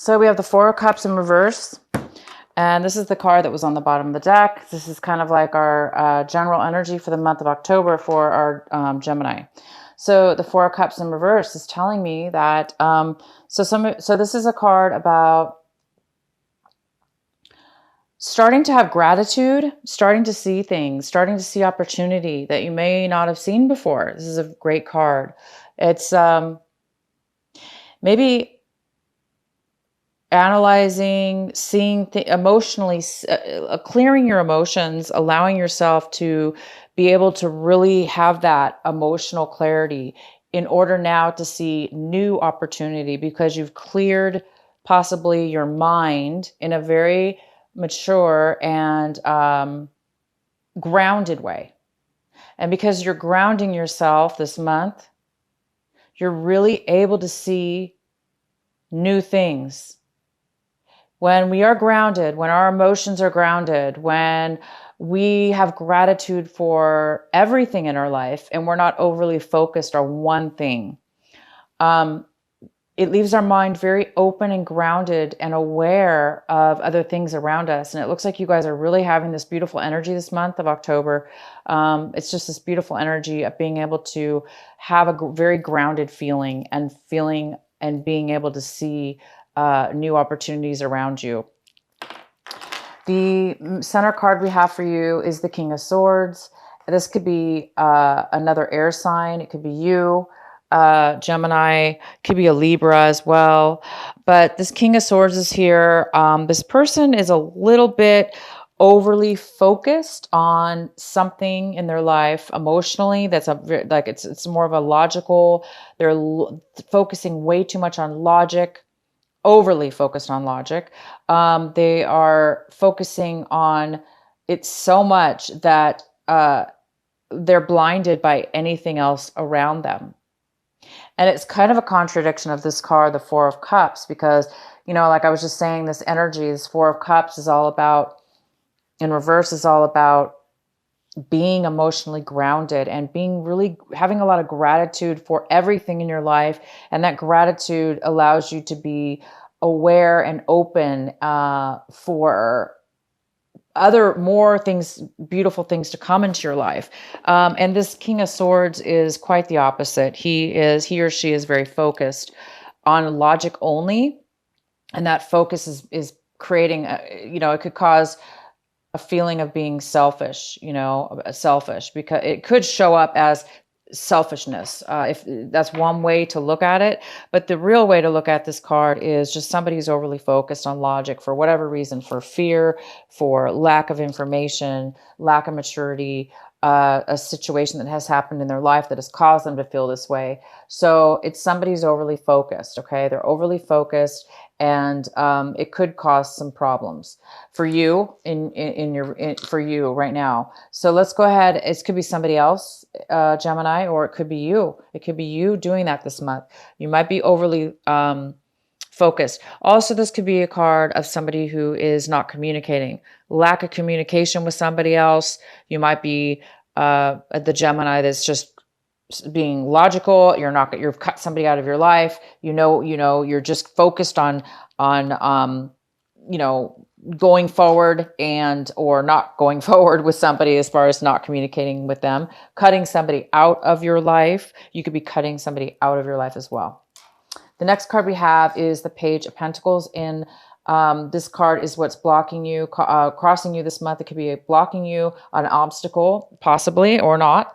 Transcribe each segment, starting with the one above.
So we have the Four of Cups in reverse. And this is the card that was on the bottom of the deck. This is kind of like our general energy for the month of October for our Gemini. So the Four of Cups in reverse is telling me that, so this is a card about starting to have gratitude, starting to see things, starting to see opportunity that you may not have seen before. This is a great card. It's maybe analyzing, seeing emotionally, clearing your emotions, allowing yourself to be able to really have that emotional clarity in order now to see new opportunity, because you've cleared possibly your mind in a very mature and grounded way. And because you're grounding yourself this month, you're really able to see new things. When we are grounded, when our emotions are grounded, when we have gratitude for everything in our life and we're not overly focused on one thing, it leaves our mind very open and grounded and aware of other things around us. And it looks like you guys are really having this beautiful energy this month of October. It's just this beautiful energy of being able to have a very grounded feeling and being able to see new opportunities around you. The center card we have for you is the King of Swords. This could be another air sign. It could be you, Gemini, could be a Libra as well. But this King of Swords is here. This person is a little bit overly focused on something in their life emotionally. That's it's more of a logical. They're focusing way too much on logic. Overly focused on logic. They are focusing on it so much that they're blinded by anything else around them. And it's kind of a contradiction of this card, the Four of Cups, because, like I was just saying, this energy, this Four of Cups is all about, in reverse, is all about being emotionally grounded and having a lot of gratitude for everything in your life. And that gratitude allows you to be aware and open for more things, beautiful things to come into your life. And this King of Swords is quite the opposite. He or she is very focused on logic only. And that focus is creating, it could cause a feeling of being selfish, because it could show up as selfishness. If that's one way to look at it, but the real way to look at this card is just somebody who's overly focused on logic for whatever reason, for fear, for lack of information, lack of maturity, a situation that has happened in their life that has caused them to feel this way. So it's somebody who's overly focused. Okay. They're overly focused, and it could cause some problems for you for you right now. So let's go ahead. It could be somebody else, Gemini, or it could be you. It could be you doing that this month. You might be overly focused. Also, this could be a card of somebody who is not communicating, lack of communication with somebody else. You might be the Gemini that's just being logical. You've cut somebody out of your life. You're just focused on going forward or not going forward with somebody, as far as not communicating with them, cutting somebody out of your life. You could be cutting somebody out of your life as well. The next card we have is the Page of Pentacles. This card is what's blocking you, crossing you this month. It could be blocking you, an obstacle, possibly, or not.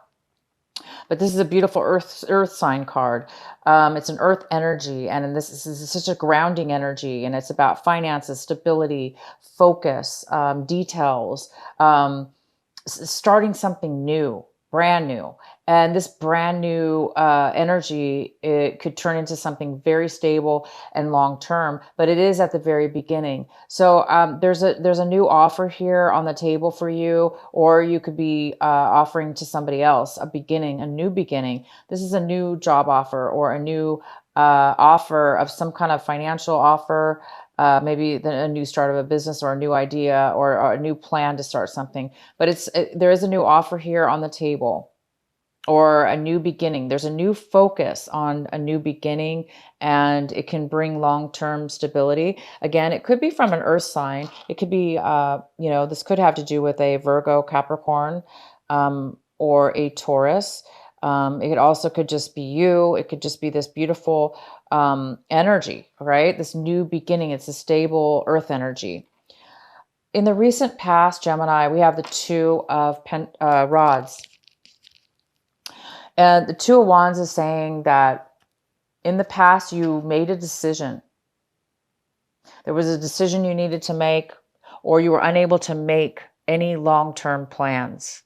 But this is a beautiful earth sign card. It's an earth energy, and this is such a grounding energy, and it's about finances, stability, focus, details, starting something new, brand new. And this brand new energy, it could turn into something very stable and long-term, but it is at the very beginning. So there's a new offer here on the table for you, or you could be offering to somebody else a new beginning. This is a new job offer, or a new offer of some kind of financial offer, maybe a new start of a business, or a new idea, or a new plan to start something. But there is a new offer here on the table. or a new beginning. There's a new focus on a new beginning, and it can bring long-term stability. Again, it could be from an earth sign. It could be, this could have to do with a Virgo, Capricorn, or a Taurus. It also could just be you. It could just be this beautiful energy, right? This new beginning. It's a stable earth energy. In the recent past, Gemini, we have the Two of Rods. And the Two of Wands is saying that in the past, you made a decision. There was a decision you needed to make, or you were unable to make any long-term plans.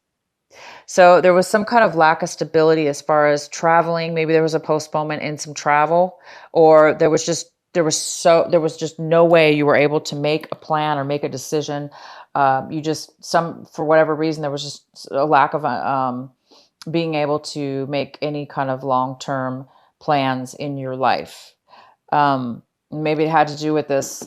So there was some kind of lack of stability as far as traveling. Maybe there was a postponement in some travel, or there was just no way you were able to make a plan or make a decision. For whatever reason, there was just a lack of being able to make any kind of long-term plans in your life. Maybe it had to do with this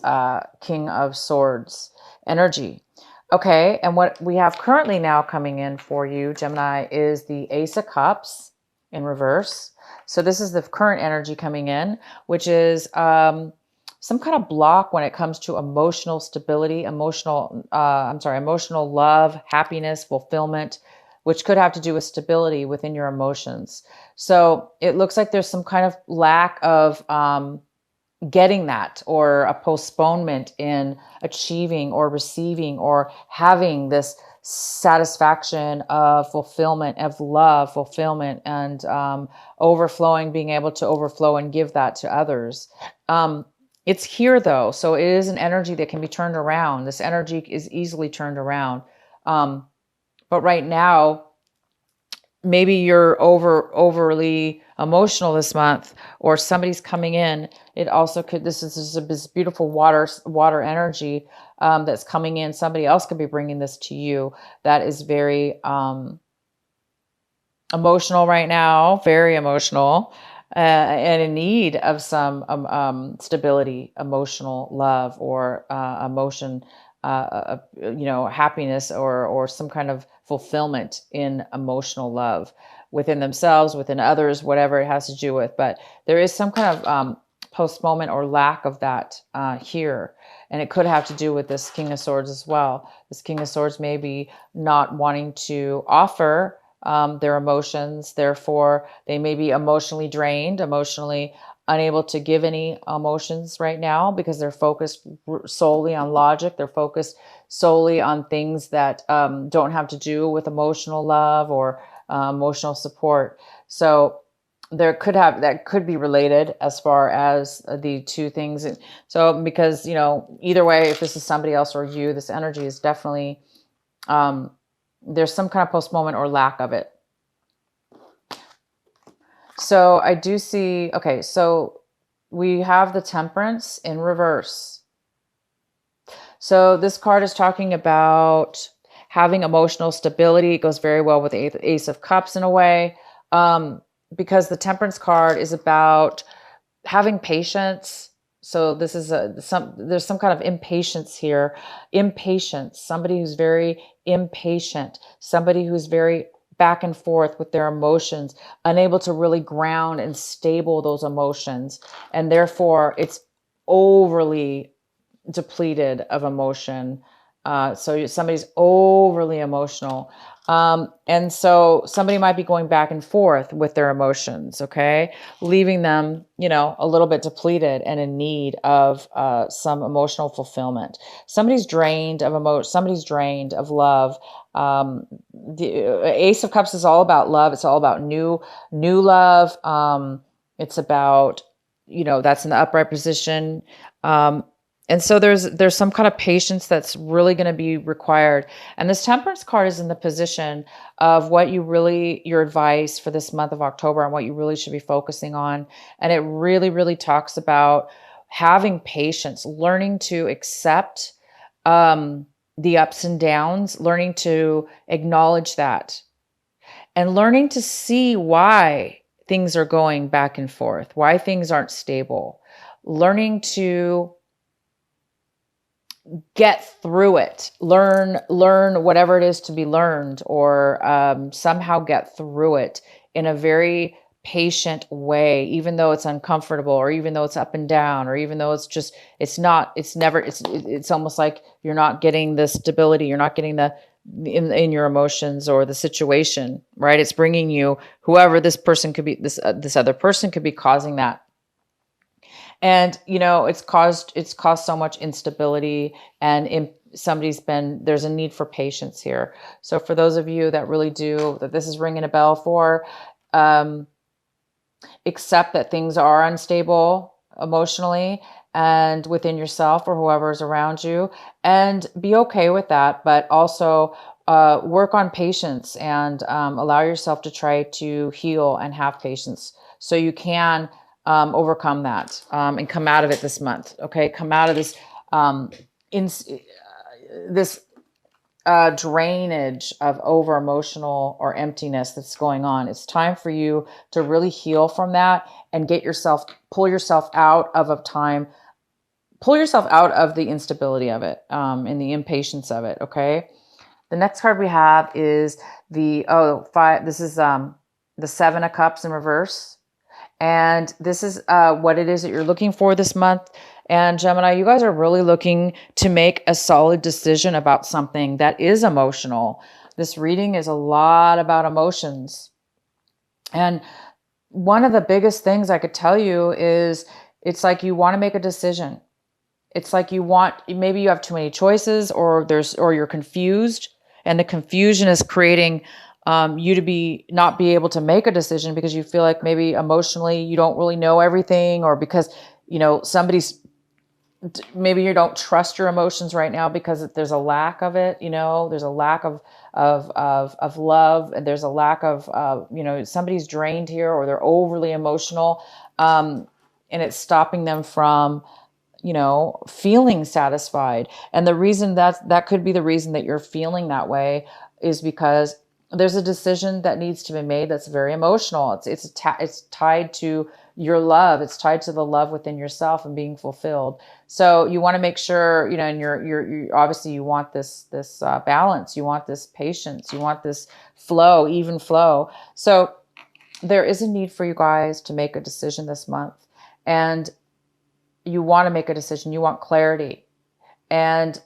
King of Swords energy. Okay, and what we have currently now coming in for you, Gemini, is the Ace of Cups in reverse. So this is the current energy coming in, which is some kind of block when it comes to emotional stability, emotional love, happiness, fulfillment, which could have to do with stability within your emotions. So it looks like there's some kind of lack of getting that, or a postponement in achieving or receiving or having this satisfaction of fulfillment, of love, fulfillment, and overflowing, being able to overflow and give that to others. It's here though. So it is an energy that can be turned around. This energy is easily turned around. But right now, maybe you're overly emotional this month, or somebody's coming in. It also could, this is this beautiful water energy that's coming in. Somebody else could be bringing this to you that is very emotional right now, very emotional, and in need of some stability, emotional love, or emotion, happiness, or some kind of fulfillment in emotional love within themselves, within others, whatever it has to do with. But there is some kind of postponement or lack of that here. And it could have to do with this King of Swords as well. This King of Swords may be not wanting to offer their emotions. Therefore, they may be emotionally drained, emotionally unable to give any emotions right now, because they're focused solely on logic. They're focused solely on things that don't have to do with emotional love or emotional support. So that could be related as far as the two things. So because, either way, if this is somebody else or you, this energy is definitely, there's some kind of postponement or lack of it. So I do see, okay, so we have the Temperance in reverse. So this card is talking about having emotional stability. It goes very well with the Ace of Cups in a way, because the Temperance card is about having patience. So this is there's some kind of impatience here. Impatience, somebody who's very impatient, somebody who's very back and forth with their emotions, unable to really ground and stable those emotions. And therefore it's overly depleted of emotion. So somebody's overly emotional. And so somebody might be going back and forth with their emotions, okay? Leaving them, a little bit depleted and in need of some emotional fulfillment. Somebody's drained of somebody's drained of love. The Ace of Cups is all about love. It's all about new love. It's about, that's in the upright position. And so there's some kind of patience that's really going to be required. And this Temperance card is in the position of your advice for this month of October, and what you really should be focusing on. And it really, really talks about having patience, learning to accept the ups and downs, learning to acknowledge that, and learning to see why things are going back and forth, why things aren't stable, learning to get through it, learn whatever it is to be learned, or somehow get through it in a very patient way, even though it's uncomfortable, or even though it's up and down, or even though it's almost like you're not getting the stability, you're not getting the in your emotions or the situation, right? It's bringing you whoever this person could be, this other person could be causing that. And it's caused so much instability, and there's a need for patience here. So for those of you that really do, that this is ringing a bell for, um, accept that things are unstable emotionally and within yourself or whoever's around you, and be okay with that. But also work on patience, and allow yourself to try to heal and have patience so you can overcome that, and come out of it this month. Okay, come out of this in this drainage of over emotional or emptiness that's going on. It's time for you to really heal from that and pull yourself out of the instability of it, and the impatience of it. Okay. The next card we have is the five. This is the Seven of Cups in reverse. And this is what it is that you're looking for this month. And Gemini, you guys are really looking to make a solid decision about something that is emotional. This reading is a lot about emotions. And one of the biggest things I could tell you is it's like you want to make a decision. It's like maybe you have too many choices, or you're confused, and the confusion is creating you to not be able to make a decision because you feel like maybe emotionally you don't really know everything, or because maybe you don't trust your emotions right now because there's a lack of it. There's a lack of love, and there's a lack of somebody's drained here, or they're overly emotional, and it's stopping them from feeling satisfied. And the reason that could be the reason that you're feeling that way is because there's a decision that needs to be made that's very emotional. It's tied to your love. It's tied to the love within yourself and being fulfilled. So you want to make sure, and you're obviously you want this balance. You want this patience. You want this even flow. So there is a need for you guys to make a decision this month, and you want to make a decision. You want clarity, and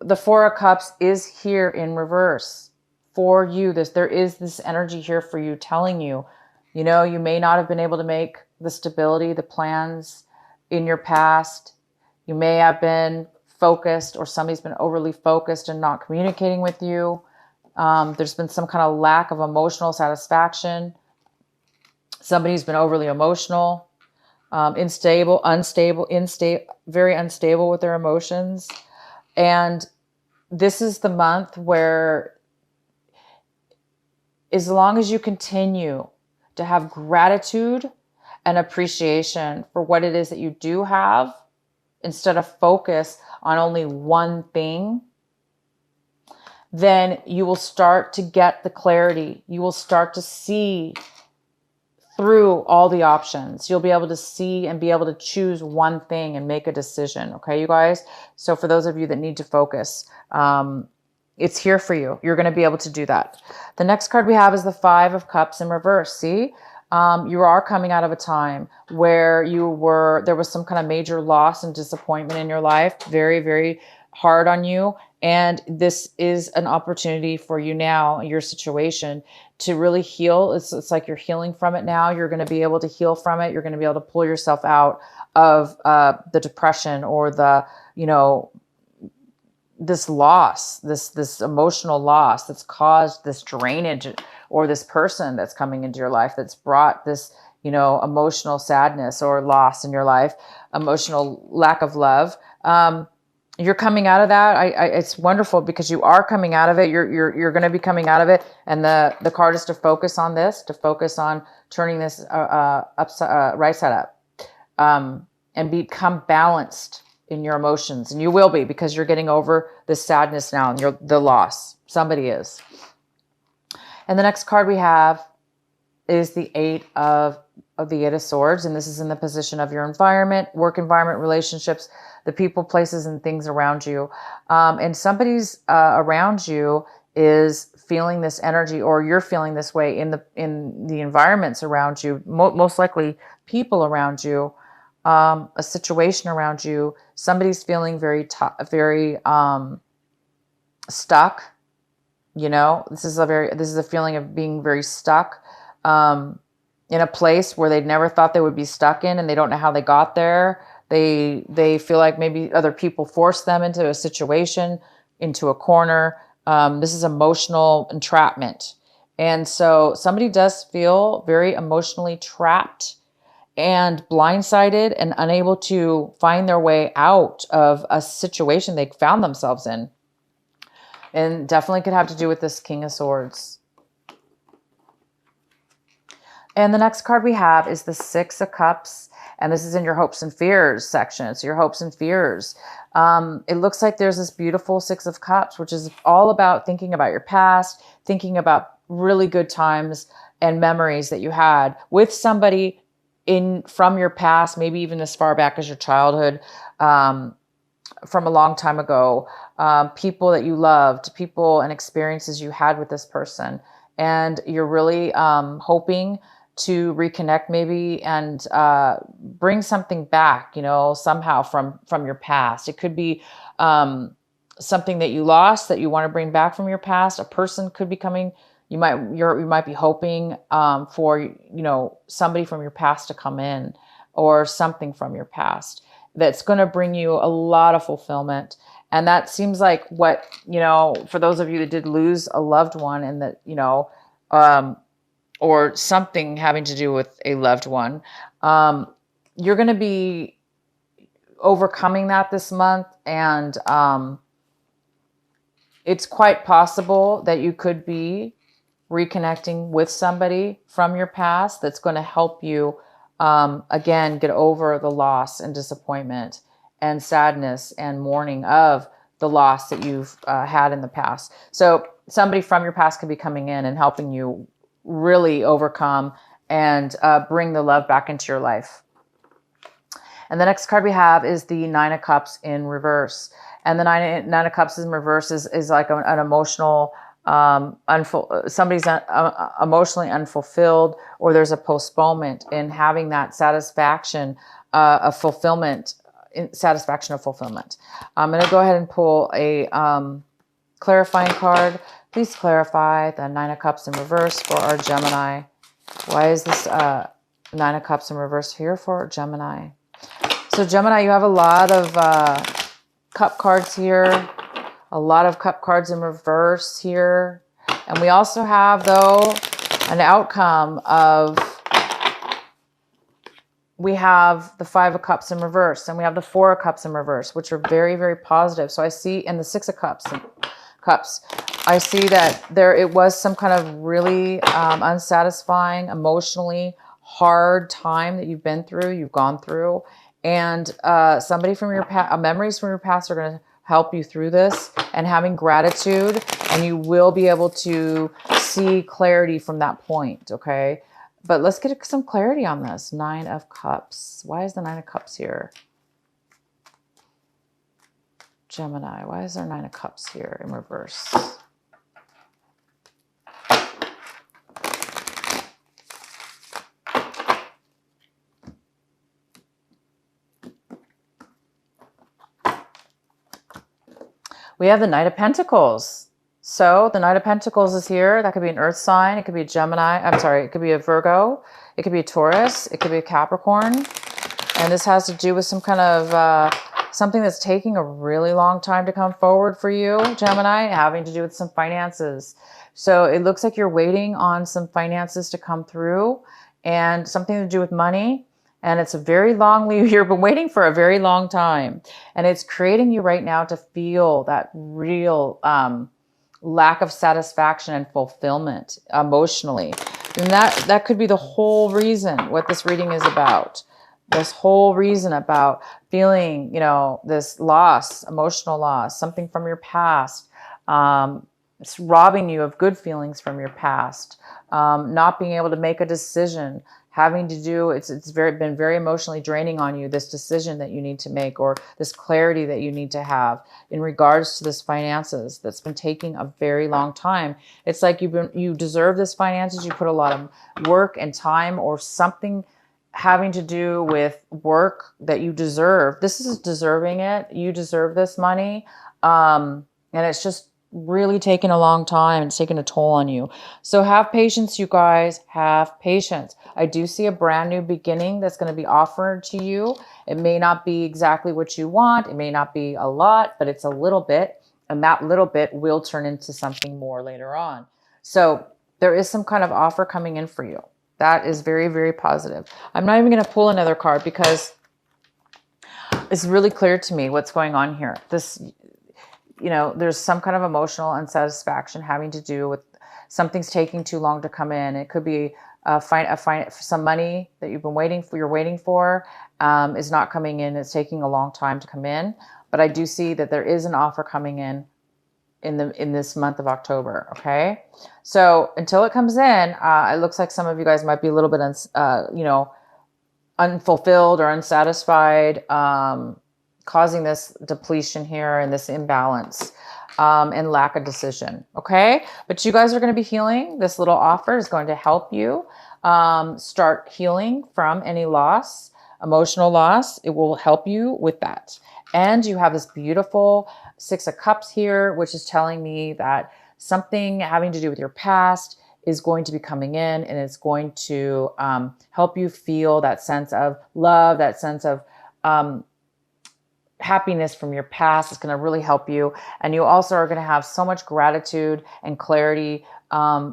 the Four of Cups is here in reverse for you. There is this energy here for you, telling you, you may not have been able to make the stability, the plans in your past. You may have been focused, or somebody's been overly focused and not communicating with you. There's been some kind of lack of emotional satisfaction. Somebody's been overly emotional, very unstable with their emotions. And this is the month where, as long as you continue to have gratitude and appreciation for what it is that you do have, instead of focus on only one thing, then you will start to get the clarity. You will start to see through all the options. You'll be able to see and be able to choose one thing and make a decision. Okay, you guys? So for those of you that need to focus, it's here for you. You're going to be able to do that. The next card we have is the Five of Cups in reverse. See, you are coming out of a time where there was some kind of major loss and disappointment in your life, very, very hard on you. And this is an opportunity for you now, your situation, to really heal. It's like you're healing from it now. You're going to be able to heal from it. You're going to be able to pull yourself out of the depression, or this loss, this emotional loss that's caused this drainage, or this person that's coming into your life that's brought this, emotional sadness or loss in your life, emotional lack of love. You're coming out of that. It's wonderful because you are coming out of it. You're going to be coming out of it. And the card is to focus on this, to focus on turning this right side up, and become balanced in your emotions. And you will be, because you're getting over the sadness now and the loss. Somebody is. And the next card we have is the Eight of Swords. And this is in the position of your environment, work environment, relationships, the people, places, and things around you. And somebody's around you is feeling this energy, or you're feeling this way in the environments around you, most likely people around you, a situation around you. Somebody's feeling very stuck. This is a feeling of being very stuck in a place where they never thought they would be stuck in, and they don't know how they got there. They feel like maybe other people forced them into a situation, into a corner. This is emotional entrapment. And so somebody does feel very emotionally trapped and blindsided and unable to find their way out of a situation they found themselves in. And definitely could have to do with this King of Swords. And the next card we have is the Six of Cups. And this is in your hopes and fears section. It's your hopes and fears. It looks like there's this beautiful Six of Cups, which is all about thinking about your past, thinking about really good times and memories that you had with somebody from your past, maybe even as far back as your childhood, from a long time ago, people that you loved, people and experiences you had with this person. And you're really hoping to reconnect maybe and bring something back, somehow from your past. It could be something that you lost that you want to bring back from your past. A person could be coming. You might be hoping for somebody from your past to come in, or something from your past that's going to bring you a lot of fulfillment. And that seems like what, for those of you that did lose a loved one, and that, or something having to do with a loved one, you're going to be overcoming that this month. And it's quite possible that you could be reconnecting with somebody from your past that's going to help you, again, get over the loss and disappointment and sadness and mourning of the loss that you've had in the past. So somebody from your past could be coming in and helping you really overcome and bring the love back into your life. And the next card we have is the Nine of Cups in reverse. And the Nine of Cups in reverse is like an emotional, somebody's emotionally unfulfilled, or there's a postponement in having that satisfaction of fulfillment. Satisfaction of fulfillment. I'm going to go ahead and pull a clarifying card. Please clarify the Nine of Cups in reverse for our Gemini. Why is this Nine of Cups in reverse here for Gemini? So Gemini, you have a lot of cup cards here, a lot of cup cards in reverse here. And we also have, though, an outcome of, we have the Five of Cups in reverse, and we have the Four of Cups in reverse, which are very, very positive. So I see, and the Six of Cups, I see that it was some kind of really unsatisfying, emotionally hard time that you've gone through. And somebody from your past, memories from your past are going to help you through this, and having gratitude, and you will be able to see clarity from that point, okay? But let's get some clarity on this. Nine of Cups. Why is the Nine of Cups here? Gemini, why is there Nine of Cups here in reverse? We have the Knight of Pentacles. So the Knight of Pentacles is here. That could be an earth sign. It could be a Gemini. I'm sorry. It could be a Virgo. It could be a Taurus. It could be a Capricorn. And this has to do with some kind of something that's taking a really long time to come forward for you, Gemini, having to do with some finances. So it looks like you're waiting on some finances to come through, and something to do with money. And it's a very long, you've been waiting for a very long time. And it's creating you right now to feel that real lack of satisfaction and fulfillment emotionally. And that could be the whole reason what this reading is about. This whole reason about feeling, this loss, emotional loss, something from your past. It's robbing you of good feelings from your past. Not being able to make a decision, having to do, it's been very emotionally draining on you, this decision that you need to make, or this clarity that you need to have in regards to this finances that's been taking a very long time. It's like you deserve this finances. You put a lot of work and time or something having to do with work that you deserve. This is deserving it. You deserve this money. And it's just really taken a long time. It's taken a toll on you. So have patience, you guys. Have patience. I do see a brand new beginning that's going to be offered to you. It may not be exactly what you want. It may not be a lot, but it's a little bit. And that little bit will turn into something more later on. So there is some kind of offer coming in for you. That is very, very positive. I'm not even going to pull another card because it's really clear to me what's going on here. This, there's some kind of emotional unsatisfaction having to do with something's taking too long to come in. It could be some money that you're waiting for is not coming in. It's taking a long time to come in. But I do see that there is an offer coming in this month of October. Okay. So until it comes in, it looks like some of you guys might be a little bit, unfulfilled or unsatisfied, causing this depletion here and this imbalance, and lack of decision. Okay. But you guys are going to be healing. This little offer is going to help you, start healing from any loss, emotional loss. It will help you with that. And you have this beautiful 6 of Cups here, which is telling me that something having to do with your past is going to be coming in, and it's going to help you feel that sense of love, that sense of happiness from your past. It's going to really help you. And you also are going to have so much gratitude and clarity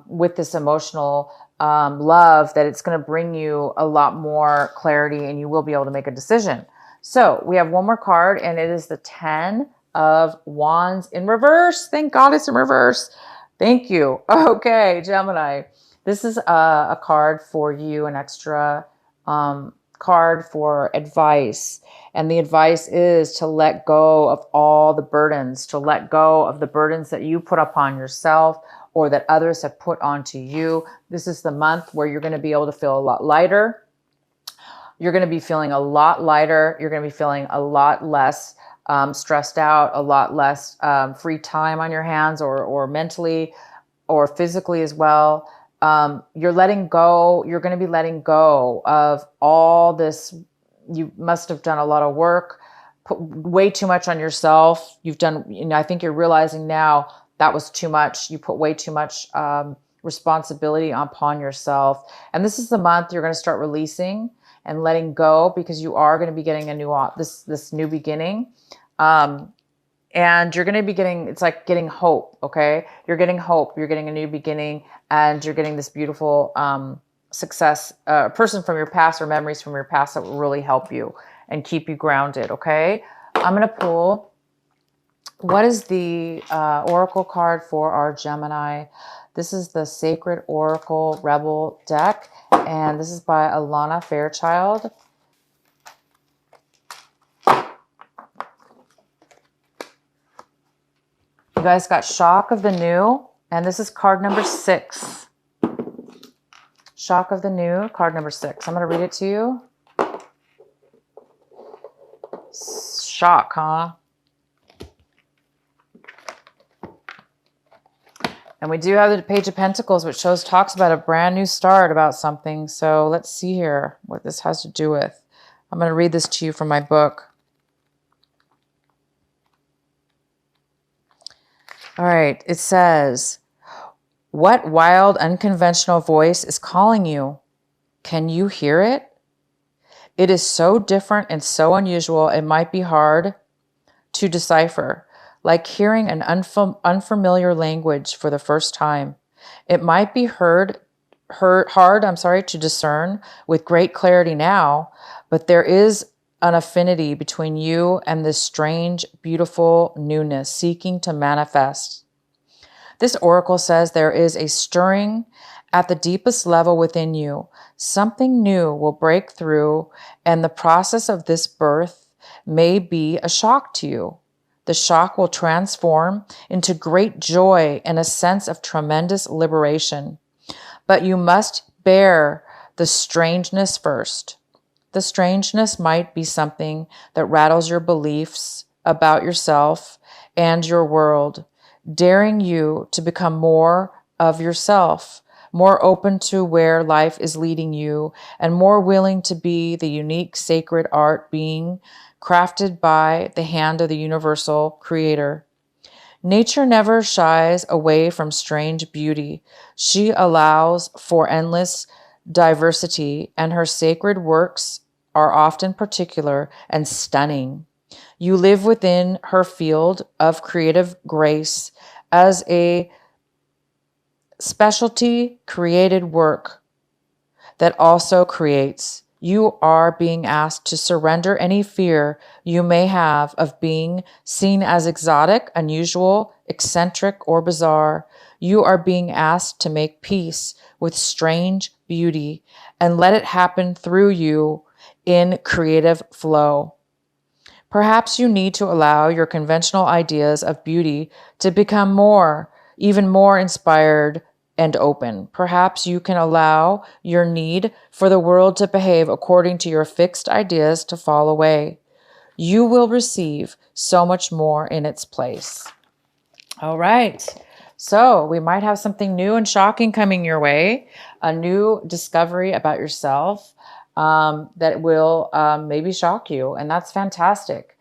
with this emotional love that it's going to bring you a lot more clarity, and you will be able to make a decision. So we have one more card, and it is the 10 of Wands in reverse. Thank God it's in reverse. Thank you. Okay, Gemini. This is a card for you, an extra card for advice. And the advice is to let go of all the burdens, to let go of the burdens that you put upon yourself or that others have put onto you. This is the month where you're going to be able to feel a lot lighter. You're going to be feeling a lot lighter. You're going to be feeling a lot less stressed out, a lot less free time on your hands, or mentally or physically as well. You're letting go. You're going to be letting go of all this. You must have done a lot of work, put way too much on yourself. You've done, I think you're realizing now that was too much. You put way too much responsibility upon yourself. And this is the month you're going to start releasing and letting go, because you are going to be getting a new, this new beginning. And you're going to be getting, it's like getting hope. Okay. You're getting hope. You're getting a new beginning, and you're getting this beautiful, success, person from your past or memories from your past that will really help you and keep you grounded. Okay. I'm going to pull, what is the, oracle card for our Gemini? This is the Sacred Oracle Rebel deck, and this is by Alana Fairchild. You guys got Shock of the New, and this is card number 6. Shock of the New, card number 6. I'm going to read it to you. Shock, huh? And we do have the Page of Pentacles, which talks about a brand new start, about something. So let's see here what this has to do with. I'm going to read this to you from my book. All right. It says, what wild, unconventional voice is calling you? Can you hear it? It is so different and so unusual, it might be hard to decipher. Like hearing an unfamiliar language for the first time. It might be hard, to discern with great clarity now, but there is an affinity between you and this strange, beautiful newness seeking to manifest. This oracle says there is a stirring at the deepest level within you. Something new will break through, and the process of this birth may be a shock to you. The shock will transform into great joy and a sense of tremendous liberation. But you must bear the strangeness first. The strangeness might be something that rattles your beliefs about yourself and your world, daring you to become more of yourself, more open to where life is leading you, and more willing to be the unique sacred art being crafted by the hand of the universal creator. Nature never shies away from strange beauty. She allows for endless diversity, and her sacred works are often particular and stunning. You live within her field of creative grace as a specialty created work that also creates. You are being asked to surrender any fear you may have of being seen as exotic, unusual, eccentric, or bizarre. You are being asked to make peace with strange beauty and let it happen through you in creative flow. Perhaps you need to allow your conventional ideas of beauty to become even more inspired and open. Perhaps you can allow your need for the world to behave according to your fixed ideas to fall away. You will receive so much more in its place. All right. So we might have something new and shocking coming your way, a new discovery about yourself that will maybe shock you. And that's fantastic.